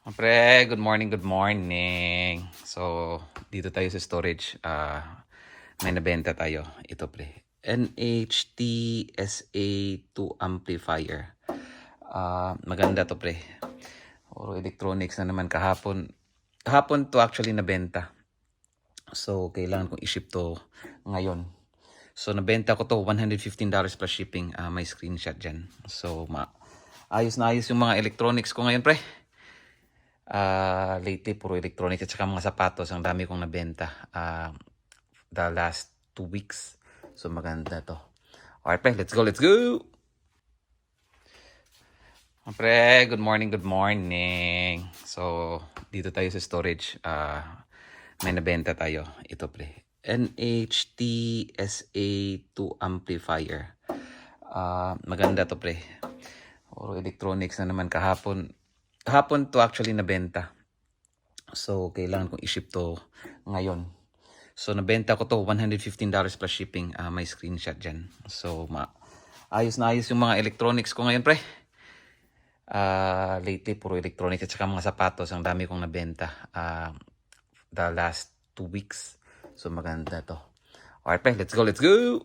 Pre, good morning, good morning. So, dito tayo sa storage. May nabenta tayo. Ito pre. NHT-SA2 amplifier. Maganda to pre. Oro electronics na naman kahapon. Kahapon to actually nabenta. So, kailangan kong i-ship to ngayon. So, nabenta ko to $115 plus shipping. May screenshot dyan. So, ayos na ayos yung mga electronics ko ngayon pre. Lately, puro electronics at saka mga sapatos. Ang dami kong nabenta. The last 2 weeks. So, maganda to. Alright, pre. Let's go, let's go! Pre, good morning, good morning. So, dito tayo sa storage. May nabenta tayo. Ito, pre. NHT-SA2 amplifier. Maganda to, pre. Oro electronics na naman kahapon. Kahapon to actually nabenta. So, kailangan kong i-ship to ngayon. So, nabenta ko to $115 plus shipping. May screenshot dyan. So, ayos na ayos yung mga electronics ko ngayon, pre. Lately, puro electronics at saka mga sapatos. Ang dami kong nabenta. The last 2 weeks. So, maganda to. Alright, pre. Let's go, let's go!